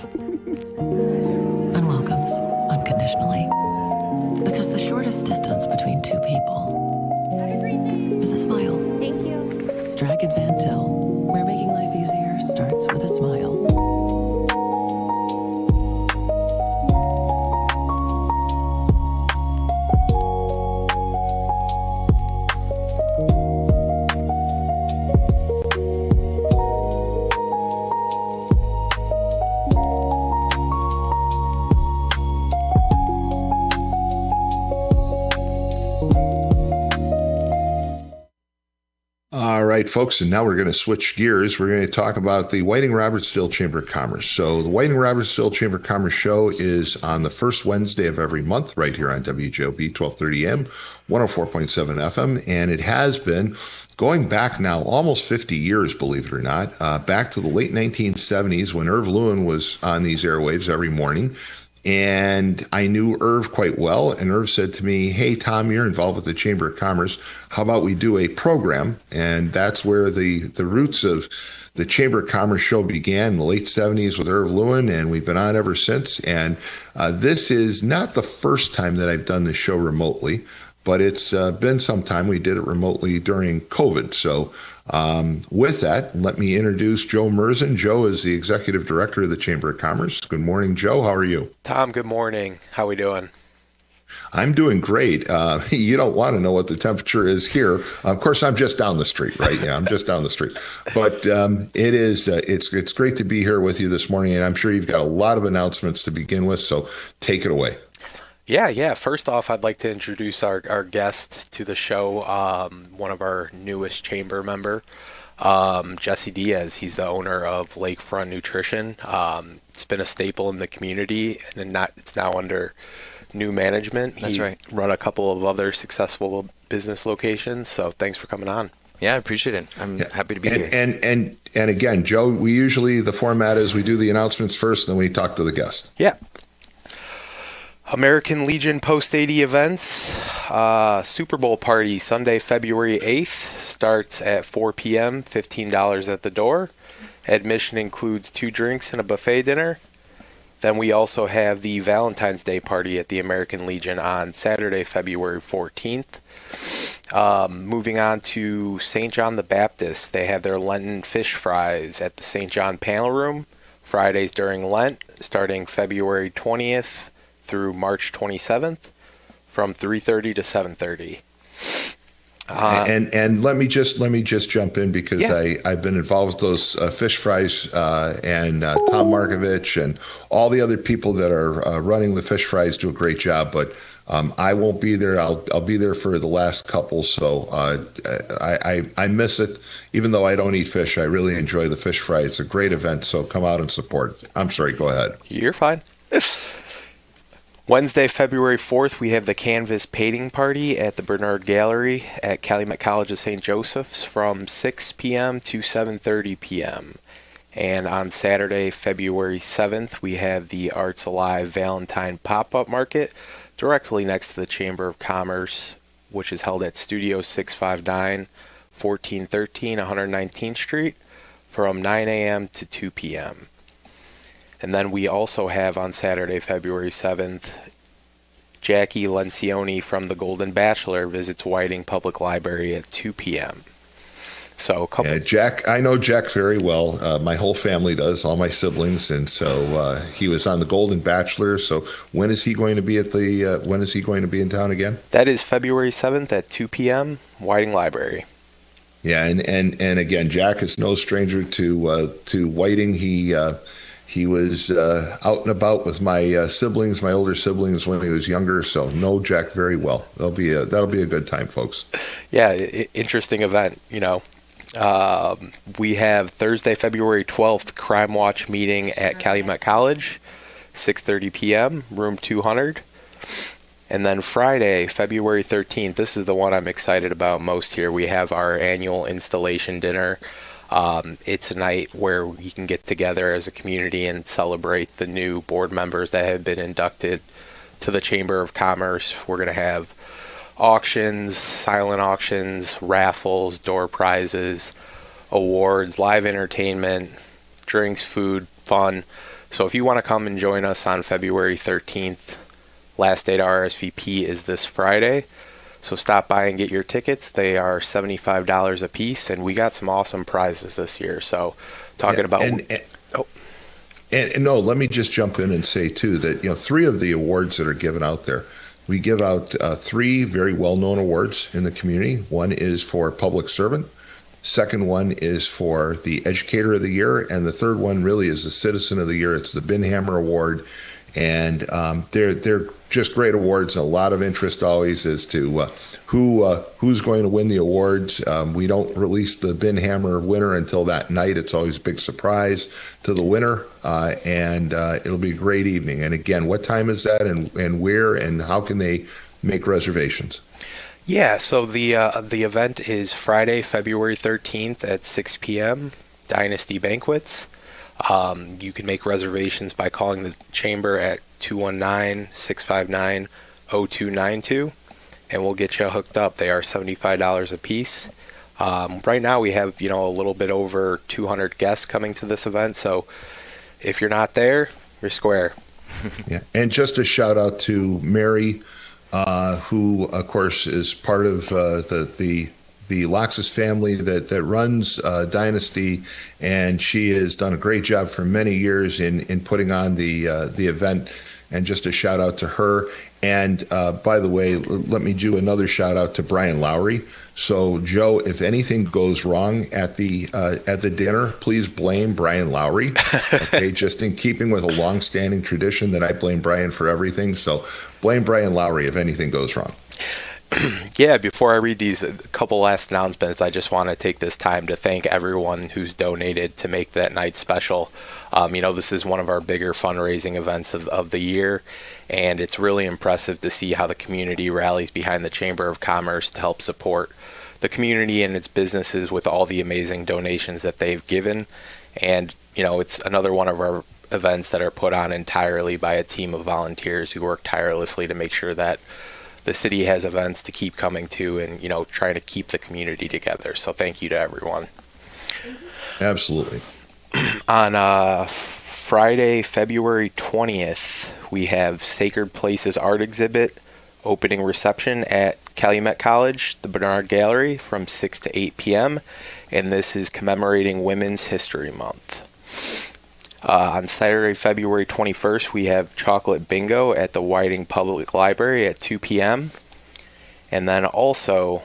goodbyes and welcomes unconditionally. Because the shortest distance between two people is a smile. Thank you. Stratford Van Til, where making life easier starts with a smile. All right, folks, and now we're going to switch gears. We're going to talk about the Whiting-Robertsdale Chamber of Commerce. So the Whiting-Robertsdale Chamber of Commerce show is on the first Wednesday of every month right here on WJOB 1230 AM, 104.7 FM, and it has been going back now almost 50 years, believe it or not, back to the late 1970s when Irv Lewin was on these airwaves every morning. And I knew Irv quite well, and Irv said to me, "Hey, Tom, you're involved with the Chamber of Commerce. How about we do a program?" And that's where the roots of the Chamber of Commerce show began in the late 70s with Irv Lewin, and we've been on ever since. And this is not the first time that I've done this show remotely, but it's been some time. We did it remotely during COVID. So with that, let me introduce Joe Merzin. Joe is the Executive Director of the Chamber of Commerce. Good morning, Joe. How are you? Tom, good morning. How are we doing? I'm doing great. You don't want to know what the temperature is here. Of course, I'm just down the street, right? Yeah, I'm just down the street. But it's great to be here with you this morning, and I'm sure you've got a lot of announcements to begin with, so take it away. Yeah. First off, I'd like to introduce our guest to the show, one of our newest chamber member, Jesse Diaz. He's the owner of Lakefront Nutrition. It's been a staple in the community, and it's now under new management. That's right. He's run a couple of other successful business locations, so thanks for coming on. Yeah, I appreciate it. I'm happy to be here. And again, Joe, the format is we do the announcements first, and then we talk to the guest. Yeah. American Legion Post-80 events, Super Bowl party Sunday, February 8th, starts at 4 p.m., $15 at the door. Admission includes 2 drinks and a buffet dinner. Then we also have the Valentine's Day party at the American Legion on Saturday, February 14th. Moving on to St. John the Baptist, they have their Lenten fish fries at the St. John Panel Room, Fridays during Lent, starting February 20th. Through March 27th from 3:30 to 7:30. And let me just jump in because I've been involved with those fish fries and Tom Markovich and all the other people that are running the fish fries do a great job. But I won't be there. I'll be there for the last couple. So I miss it. Even though I don't eat fish, I really enjoy the fish fry. It's a great event. So come out and support. I'm sorry. Go ahead. You're fine. Wednesday, February 4th, we have the Canvas Painting Party at the Bernard Gallery at Calumet College of St. Joseph's from 6 p.m. to 7:30 p.m. And on Saturday, February 7th, we have the Arts Alive Valentine Pop-Up Market directly next to the Chamber of Commerce, which is held at Studio 659, 1413 119th Street from 9 a.m. to 2 p.m. And then we also have on Saturday, February 7th, Jackie Lencioni from The Golden Bachelor visits Whiting Public Library at 2 p.m. So Jack, I know Jack very well. My whole family does, all my siblings, and so he was on The Golden Bachelor. So when is he going to be when is he going to be in town again? That is February 7th at 2 p.m. Whiting Library. Yeah, and again, Jack is no stranger to Whiting. He was out and about with my siblings, my older siblings, when he was younger. So know Jack very well. That'll be a good time, folks. Yeah, interesting event. We have Thursday, February 12th, Crime Watch meeting at Calumet College, 6:30 p.m., room 200. And then Friday, February 13th, this is the one I'm excited about most here. We have our annual installation dinner. It's a night where we can get together as a community and celebrate the new board members that have been inducted to the Chamber of Commerce. We're going to have auctions, silent auctions, raffles, door prizes, awards, live entertainment, drinks, food, fun. So if you want to come and join us on February 13th, last day to RSVP is this Friday. So stop by and get your tickets. They are $75 a piece, and we got some awesome prizes this year. So talking about... And no, let me just jump in and say, too, that, 3 of the awards that are given out there, we give out 3 very well-known awards in the community. One is for Public Servant. Second one is for the Educator of the Year. And the third one really is the Citizen of the Year. It's the Binhammer Award. And they're just great awards. A lot of interest always as to who's going to win the awards. We don't release the Binhammer winner until that night. It's always a big surprise to the winner, and it'll be a great evening. And again, what time is that, and where, and how can they make reservations? Yeah, so the event is Friday, February 13th at 6 p.m., Dynasty Banquets. You can make reservations by calling the chamber at 219-659-0292, and we'll get you hooked up. They are $75 a piece. Right now we have, a little bit over 200 guests coming to this event, so if you're not there, you're square. Yeah, and just a shout out to Mary, who, of course, is part of the Loxis family that runs Dynasty, and she has done a great job for many years in putting on the event. And just a shout out to her. And by the way, let me do another shout out to Brian Lowry. So, Joe, if anything goes wrong at the dinner, please blame Brian Lowry. Okay, just in keeping with a long-standing tradition that I blame Brian for everything. So, blame Brian Lowry if anything goes wrong. Yeah, before I read these, a couple last announcements, I just want to take this time to thank everyone who's donated to make that night special. This is one of our bigger fundraising events of the year, and it's really impressive to see how the community rallies behind the Chamber of Commerce to help support the community and its businesses with all the amazing donations that they've given. And, it's another one of our events that are put on entirely by a team of volunteers who work tirelessly to make sure that the city has events to keep coming to and, trying to keep the community together. So thank you to everyone. Absolutely. On Friday, February 20th, we have Sacred Places Art Exhibit opening reception at Calumet College, the Bernard Gallery, from 6 to 8 p.m. And this is commemorating Women's History Month. On Saturday, February 21st, we have Chocolate Bingo at the Whiting Public Library at 2 p.m. And then also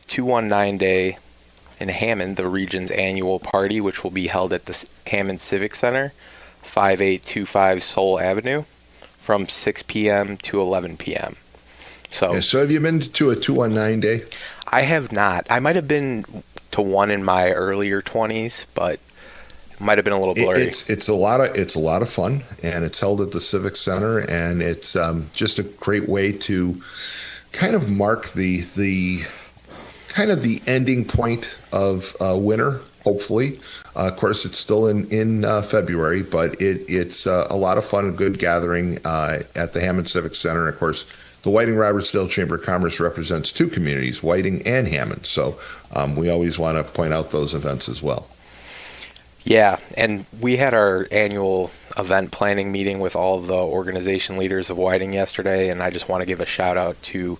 219 Day in Hammond, the region's annual party, which will be held at the Hammond Civic Center, 5825 Soul Avenue, from 6 p.m. to 11 p.m. So have you been to a 219 Day? I have not. I might have been to one in my earlier 20s, but might have been a little blurry. It's a lot of fun, and it's held at the Civic Center, and it's just a great way to kind of mark the ending point of winter. Hopefully, of course, it's still in February, but it's a lot of fun and good gathering at the Hammond Civic Center. And of course, the Whiting-Robertsdale Chamber of Commerce represents 2 communities, Whiting and Hammond. So we always want to point out those events as well. Yeah, and we had our annual event planning meeting with all of the organization leaders of Whiting yesterday, and I just want to give a shout out to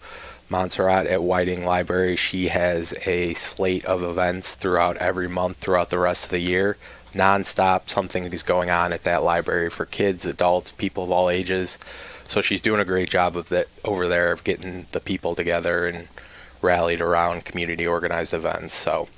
Montserrat at Whiting Library. She has a slate of events throughout every month throughout the rest of the year. Nonstop, something is going on at that library for kids, adults, people of all ages. So she's doing a great job of that over there of getting the people together and rallied around community organized events. So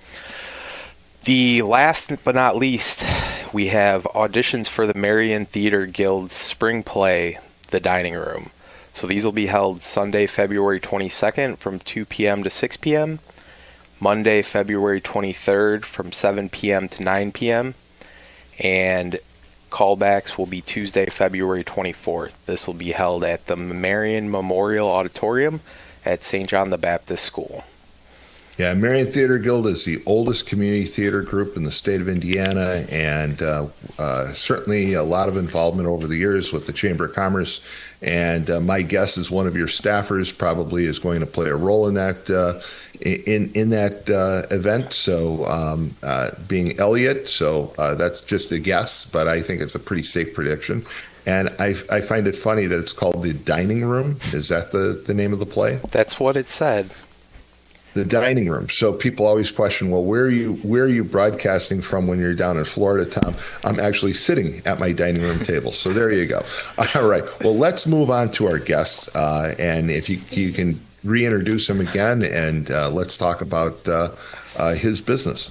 the last but not least, we have auditions for the Marion Theater Guild's spring play, The Dining Room. So these will be held Sunday, February 22nd from 2 p.m. to 6 p.m., Monday, February 23rd from 7 p.m. to 9 p.m., and callbacks will be Tuesday, February 24th. This will be held at the Marion Memorial Auditorium at St. John the Baptist School. Yeah, Marion Theater Guild is the oldest community theater group in the state of Indiana, and certainly a lot of involvement over the years with the Chamber of Commerce. And my guess is one of your staffers probably is going to play a role in that in that event. So being Elliot, so that's just a guess, but I think it's a pretty safe prediction. And I find it funny that it's called the Dining Room. Is that the name of the play? That's what it said. The Dining Room. So people always question, well, where are you broadcasting from when you're down in Florida, Tom? I'm actually sitting at my dining room table. So there you go. All right. Well, let's move on to our guests. And if you can reintroduce him again, and let's talk about his business.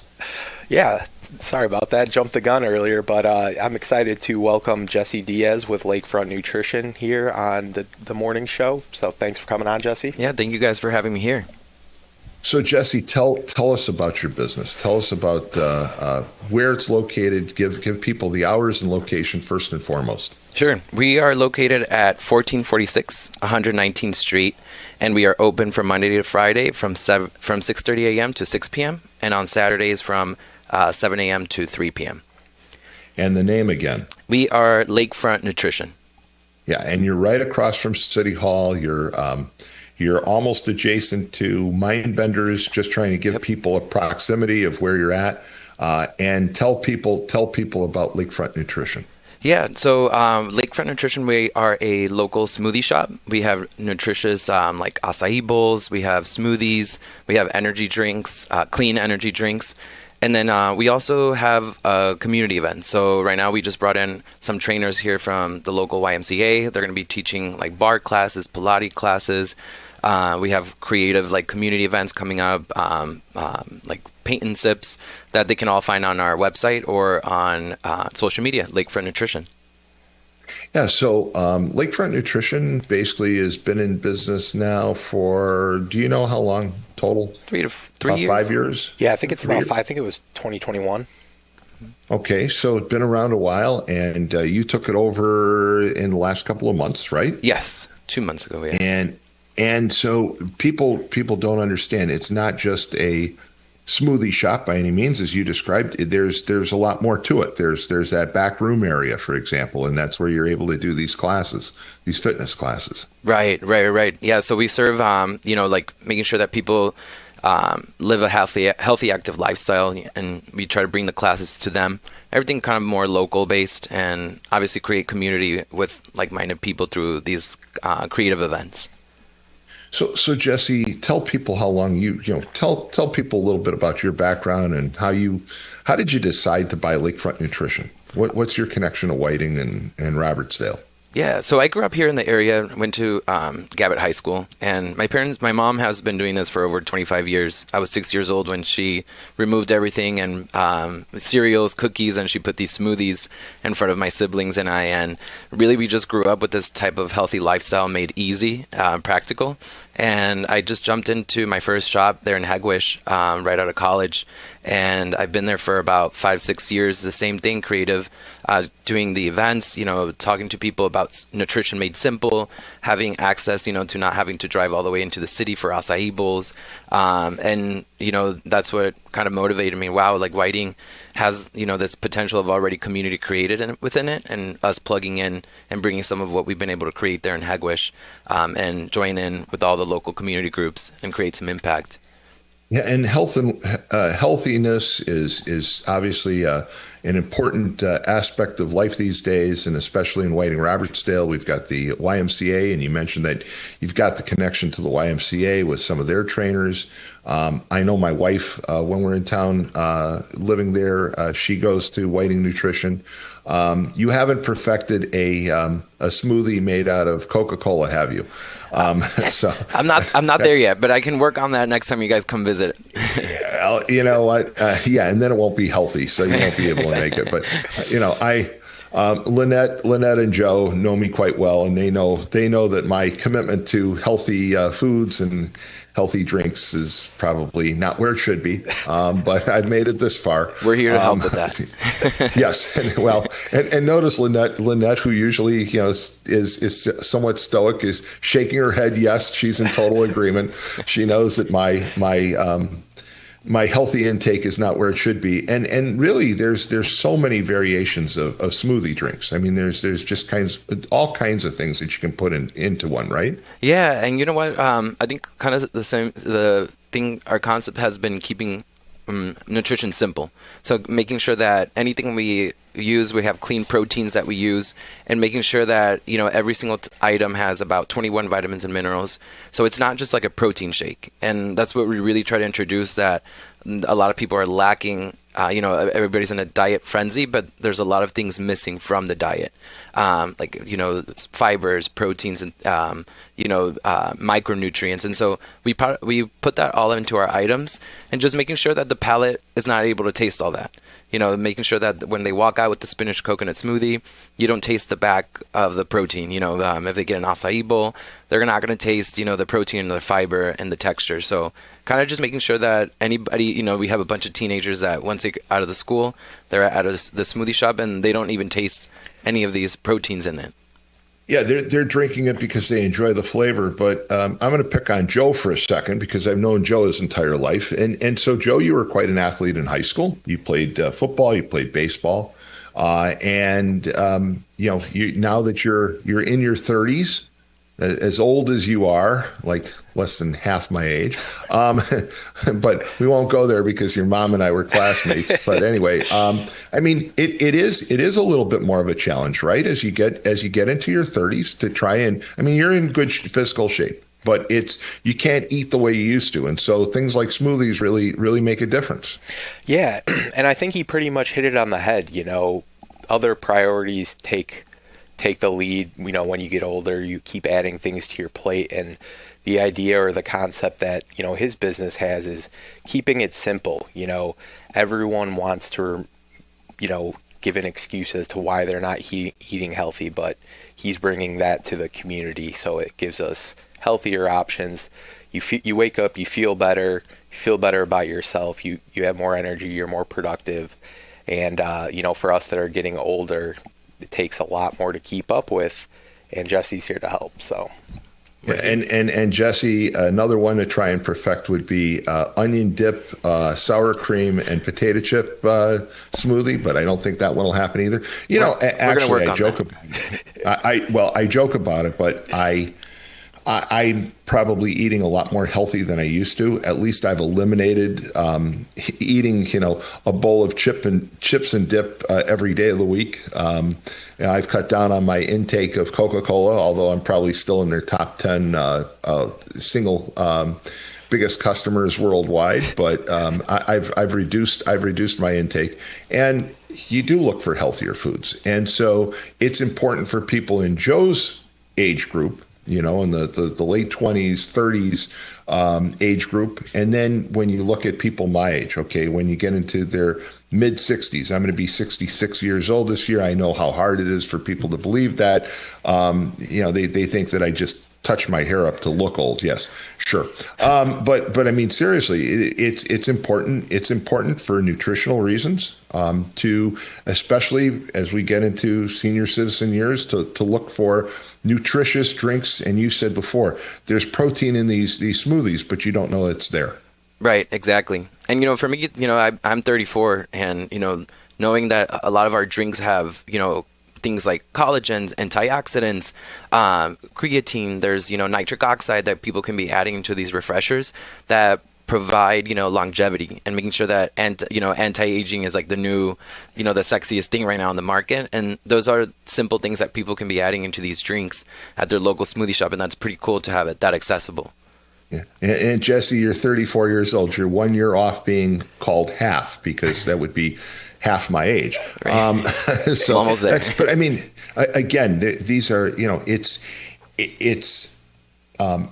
Yeah, sorry about that. Jumped the gun earlier, but I'm excited to welcome Jesse Diaz with Lakefront Nutrition here on the morning show. So thanks for coming on, Jesse. Yeah, thank you guys for having me here. So Jesse, tell us about your business. Tell us about where it's located. Give people the hours and location first and foremost. Sure. We are located at 1446 119th Street, and we are open from Monday to Friday from 6:30 a.m. to 6 p.m. and on Saturdays from 7 a.m. to 3 p.m. And the name again? We are Lakefront Nutrition. Yeah, and you're right across from City Hall. You're almost adjacent to Mindbenders, just trying to give people a proximity of where you're at, and tell people about Lakefront Nutrition. Yeah, so Lakefront Nutrition, we are a local smoothie shop. We have nutritious like acai bowls, we have smoothies, we have energy drinks, clean energy drinks. And then we also have a community event. So right now we just brought in some trainers here from the local YMCA. They're going to be teaching like bar classes, Pilates classes. We have creative like community events coming up, like paint and sips that they can all find on our website or on social media, Lakefront Nutrition. Yeah, so Lakefront Nutrition basically has been in business now for, do you know how long total? 3 to 3 years. 5 years? Yeah, I think it's about 5. I think it was 2021. Okay, so it's been around a while, and you took it over in the last couple of months, right? Yes, 2 months ago. Yeah. And so people don't understand. It's not just a smoothie shop by any means, as you described. There's a lot more to it. There's that back room area, for example, and that's where you're able to do these classes, these fitness classes. Right. Yeah. So we serve, like making sure that people live a healthy, active lifestyle, and we try to bring the classes to them. Everything kind of more local based, and obviously create community with like-minded people through these creative events. So Jesse, tell people how long tell people a little bit about your background and how did you decide to buy Lakefront Nutrition? What's your connection to Whiting and Robertsdale? Yeah, so I grew up here in the area, went to Gabbett High School, and my mom has been doing this for over 25 years. I was 6 years old when she removed everything and cereals, cookies, and she put these smoothies in front of my siblings and I, and really we just grew up with this type of healthy lifestyle made easy, practical, and I just jumped into my first shop there in Hegwish right out of college, and I've been there for about 5-6 years, the same thing, creative, doing the events, talking to people about nutrition made simple, having access, to not having to drive all the way into the city for acai bowls. And, that's what kind of motivated me. Wow, like Whiting has, this potential of already community created within it, and us plugging in and bringing some of what we've been able to create there in Hegwish and join in with all the local community groups and create some impact. Yeah, and healthiness is obviously an important aspect of life these days, and especially in Whiting-Robertsdale, we've got the YMCA, and you mentioned that you've got the connection to the YMCA with some of their trainers. I know my wife, when we're in town living there, she goes to Whiting Nutrition. You haven't perfected a smoothie made out of Coca-Cola, have you? So I'm not there yet, but I can work on that next time you guys come visit. Yeah, you know what? And then it won't be healthy, so you won't be able to make it. But Lynette and Joe know me quite well, and they know that my commitment to healthy foods and healthy drinks is probably not where it should be, but I've made it this far. We're here to help with that. Yes, and notice Lynette, who usually is somewhat stoic, is shaking her head. Yes, she's in total agreement. She knows that my healthy intake is not where it should be, and really there's so many variations of smoothie drinks. I mean, there's just all kinds of things that you can put into one, right? Yeah, and you know what? I think kind of the our concept has been keeping nutrition simple. So making sure that anything we use, we have clean proteins that we use, and making sure that, every single item has about 21 vitamins and minerals. So it's not just like a protein shake. And that's what we really try to introduce, that a lot of people are lacking. Everybody's in a diet frenzy, but there's a lot of things missing from the diet, fibers, proteins, and micronutrients. And so we put that all into our items, and just making sure that the palate is not able to taste all that. Making sure that when they walk out with the spinach coconut smoothie, you don't taste the back of the protein. If they get an acai bowl, they're not going to taste, the protein and the fiber and the texture. So kind of just making sure that anybody, we have a bunch of teenagers that once they get out of the school, they're out of the smoothie shop and they don't even taste any of these proteins in it. Yeah, they're drinking it because they enjoy the flavor. But I'm going to pick on Joe for a second because I've known Joe his entire life. And so, Joe, you were quite an athlete in high school. You played football, you played baseball. Now that you're in your 30s, as old as you are, like less than half my age. But we won't go there because your mom and I were classmates. But anyway, it is a little bit more of a challenge, right? As you get into your 30s to try and, you're in good physical shape, but you can't eat the way you used to. And so things like smoothies really make a difference. Yeah. And I think he pretty much hit it on the head. Other priorities take the lead. When you get older, you keep adding things to your plate, and the idea or the concept that his business has is keeping it simple. Everyone wants to give an excuse as to why they're not eating healthy, but he's bringing that to the community, so it gives us healthier options. You wake up, you feel better about yourself, you have more energy, you're more productive, and for us that are getting older, it takes a lot more to keep up with, and Jesse's here to help. So, yeah, and Jesse, another one to try and perfect would be onion dip, sour cream, and potato chip smoothie. But I don't think that one will happen either. Actually, I joke. I joke about it, but I'm probably eating a lot more healthy than I used to. At least I've eliminated eating, a bowl of chips and dip every day of the week. I've cut down on my intake of Coca-Cola, although I'm probably still in their top 10 single biggest customers worldwide. But I've reduced my intake, and you do look for healthier foods, and so it's important for people in Joe's age group, in the late 20s, 30s age group. And then when you look at people my age, when you get into their mid 60s, I'm going to be 66 years old this year. I know how hard it is for people to believe that. They think that I just touch my hair up to look old. Yes, sure. But seriously, it's important. It's important for nutritional reasons, to, especially as we get into senior citizen years, to look for nutritious drinks. And you said before, there's protein in these smoothies, but you don't know it's there. Right, exactly. And, for me, I'm 34, and, knowing that a lot of our drinks have, things like collagens, antioxidants, creatine, there's, nitric oxide that people can be adding into these refreshers that provide, longevity, and making sure that, anti-aging is like the new, the sexiest thing right now on the market. And those are simple things that people can be adding into these drinks at their local smoothie shop. And that's pretty cool to have it that accessible. Yeah. And Jesse, you're 34 years old. You're 1 year off being called half, because that would be half my age. Right. So almost there. But again, these are, it's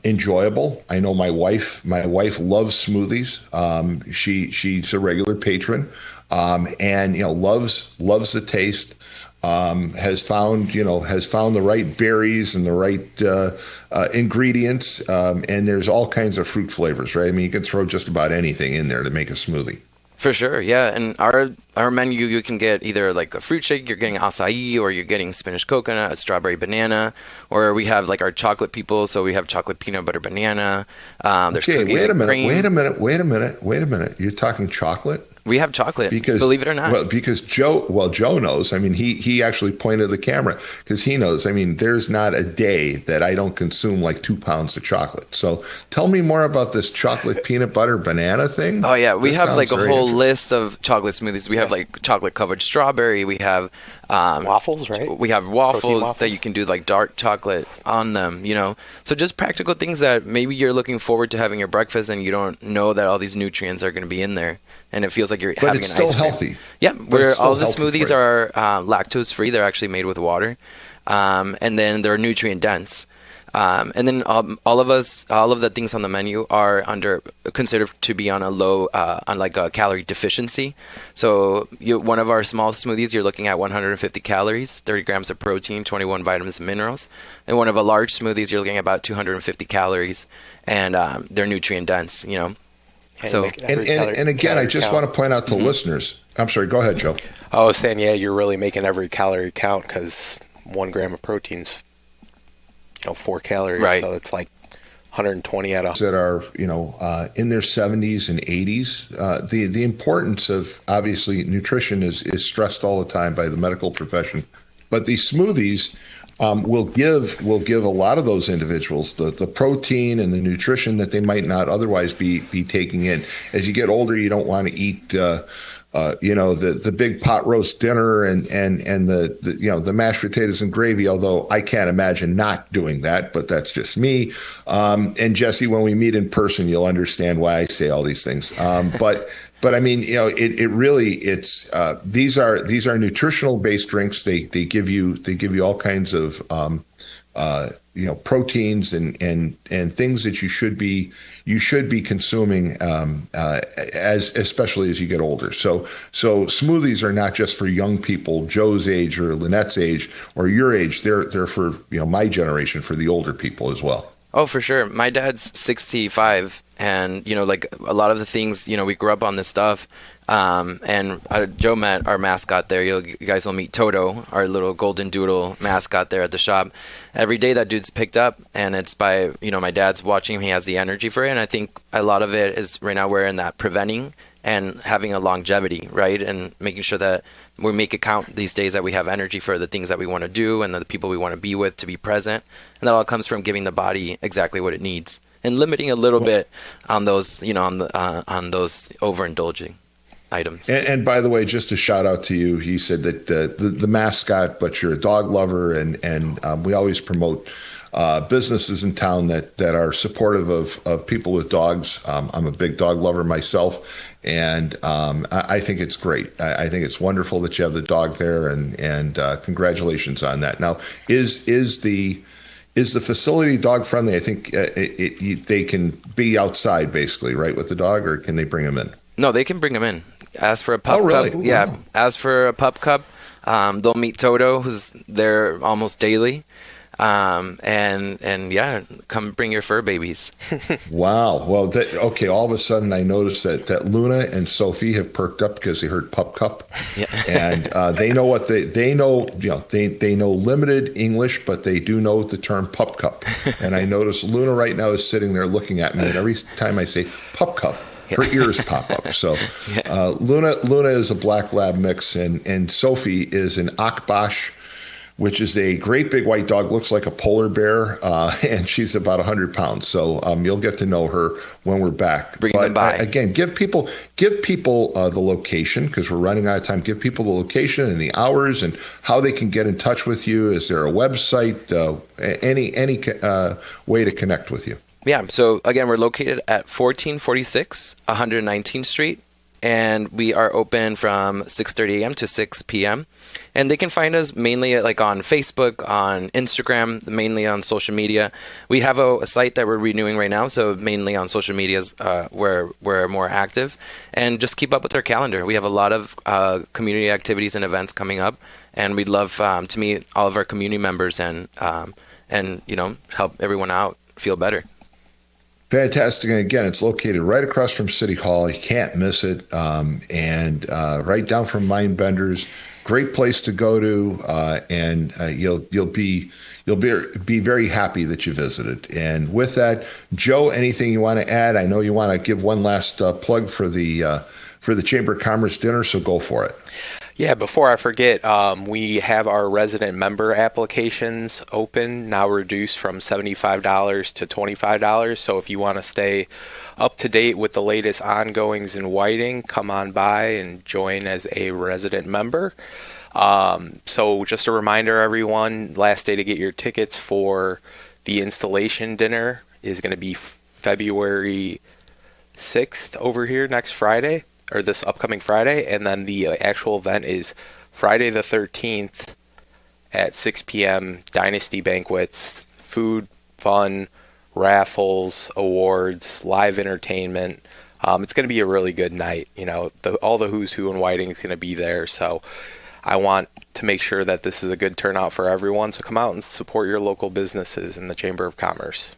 enjoyable. I know my wife loves smoothies. She's a regular patron, and loves the taste. Has found the right berries and the right ingredients, and there's all kinds of fruit flavors, right? You can throw just about anything in there to make a smoothie. For sure, yeah. And our menu, you can get either like a fruit shake, you're getting acai, or you're getting spinach coconut, a strawberry banana, or we have like our chocolate people, so we have chocolate peanut butter banana. There's cookies and cream. Wait a minute. You're talking chocolate? We have chocolate, Because, believe it or not. well, because Joe knows. I mean, he actually pointed the camera because he knows. I mean, there's not a day that I don't consume like 2 pounds of chocolate. So tell me more about this chocolate peanut butter banana thing. Oh yeah, we This have like sounds a very whole interesting. list of chocolate smoothies. We have like chocolate covered strawberry. We have Waffles, right? We have Protein waffles waffles. that you can do like dark chocolate on them, you know. So just practical things that maybe you're looking forward to having your breakfast and you don't know that all these nutrients are going to be in there, and it feels like you're But having it's an still ice cream. healthy. Yeah, where it's all still the healthy smoothies for are lactose free. They're actually made with water, and then they're nutrient dense. And then all of the things on the menu are considered to be on a low, on like a calorie deficiency. So one of our small smoothies, you're looking at 150 calories, 30 grams of protein, 21 vitamins and minerals. And one of a large smoothies, you're looking at about 250 calories, and they're nutrient dense, you know. And So make every And again, I calorie just count. want to point out to listeners. I'm sorry. Go ahead, Joe. I was saying, yeah, you're really making every calorie count because 1 gram of protein's 4 calories, Right. so it's like 120 out of That are in their 70s and 80s. The importance of obviously nutrition is stressed all the time by the medical profession, but these smoothies will give a lot of those individuals the protein and the nutrition that they might not otherwise be taking in. As you get older, you don't want to eat the big pot roast dinner and the mashed potatoes and gravy, although I can't imagine not doing that, but that's just me. And Jesse, when we meet in person, you'll understand why I say all these things. But I mean, these are nutritional based drinks. They give you all kinds of proteins and things that you should be consuming especially as you get older. So smoothies are not just for young people, Joe's age or Lynette's age or your age. They're for my generation, for the older people as well. Oh, for sure. My dad's 65, and like a lot of the things, we grew up on this stuff. And Joe met our mascot there. You guys will meet Toto, our little golden doodle mascot there at the shop. Every day that dude's picked up, and it's by my dad's watching him. He has the energy for it, and I think a lot of it is right now we're in that preventing and having a longevity, right? And making sure that we make it count these days, that we have energy for the things that we want to do and the people we want to be with, to be present. And that all comes from giving the body exactly what it needs and limiting a little bit on those, on those overindulging items. And by the way, just a shout out to you. He said that the mascot, but you're a dog lover, and we always promote businesses in town that are supportive of people with dogs. I'm a big dog lover myself, and I think it's great. I think it's wonderful that you have the dog there, and congratulations on that. Now, is the facility dog friendly? I think they can be outside basically, right, with the dog, or can they bring them in? No, they can bring them in. As for a pup really? cup, Ooh, yeah. wow. As for a pup cup, they'll meet Toto, who's there almost daily, and yeah, come bring your fur babies. Wow. Well, okay. All of a sudden, I noticed that Luna and Sophie have perked up because they heard pup cup, and they know what they know. They know limited English, but they do know the term pup cup. And I notice Luna right now is sitting there looking at me, and every time I say pup cup, her ears pop up. So Luna is a black lab mix, and Sophie is an Akbash, which is a great big white dog, looks like a polar bear, and she's about 100 pounds. So you'll get to know her when we're back. Bring them by. Again, give people the location, because we're running out of time. Give people the location and the hours and how they can get in touch with you. Is there a website? Any way to connect with you? Yeah, so again, we're located at 1446 119th Street, and we are open from 6:30 a.m. to 6 p.m. And they can find us mainly on Facebook, on Instagram, mainly on social media. We have a site that we're renewing right now, so mainly on social media is where we're more active. And just keep up with our calendar. We have a lot of community activities and events coming up, and we'd love to meet all of our community members and help everyone out feel better. Fantastic. And again, it's located right across from City Hall. You can't miss it. And right down from Mindbenders. Great place to go to, and you'll be very happy that you visited. And with that, Joe, anything you want to add? I know you want to give one last plug for the for the Chamber of Commerce dinner, so go for it. Yeah, before I forget, we have our resident member applications open, now reduced from $75 to $25. So if you want to stay up to date with the latest ongoings in Whiting, come on by and join as a resident member. So just a reminder, everyone, last day to get your tickets for the installation dinner is going to be February 6th over here next Friday, or this upcoming Friday, and then the actual event is Friday the 13th at 6 p.m. Dynasty Banquets, food, fun, raffles, awards, live entertainment. It's going to be a really good night. You know, all the who's who in Whiting is going to be there, so I want to make sure that this is a good turnout for everyone. So come out and support your local businesses in the Chamber of Commerce.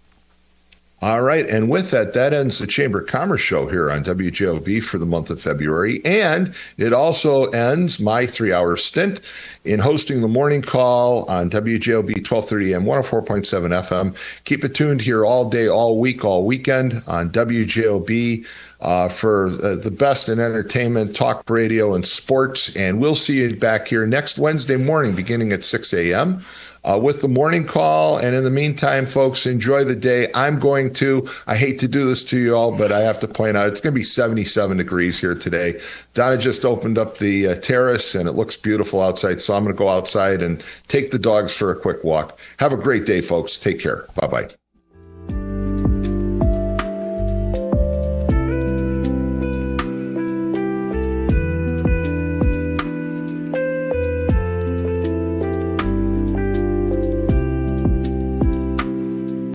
All right. And with that, that ends the Chamber of Commerce show here on WJOB for the month of February. And it also ends my 3-hour stint in hosting the morning call on WJOB 1230 AM, 104.7 FM. Keep it tuned here all day, all week, all weekend on WJOB for the best in entertainment, talk radio, and sports. And we'll see you back here next Wednesday morning, beginning at 6 a.m. With the morning call. And in the meantime, folks, enjoy the day. I hate to do this to you all, but I have to point out it's going to be 77 degrees here today. Donna just opened up the terrace and it looks beautiful outside. So I'm going to go outside and take the dogs for a quick walk. Have a great day, folks. Take care. Bye-bye.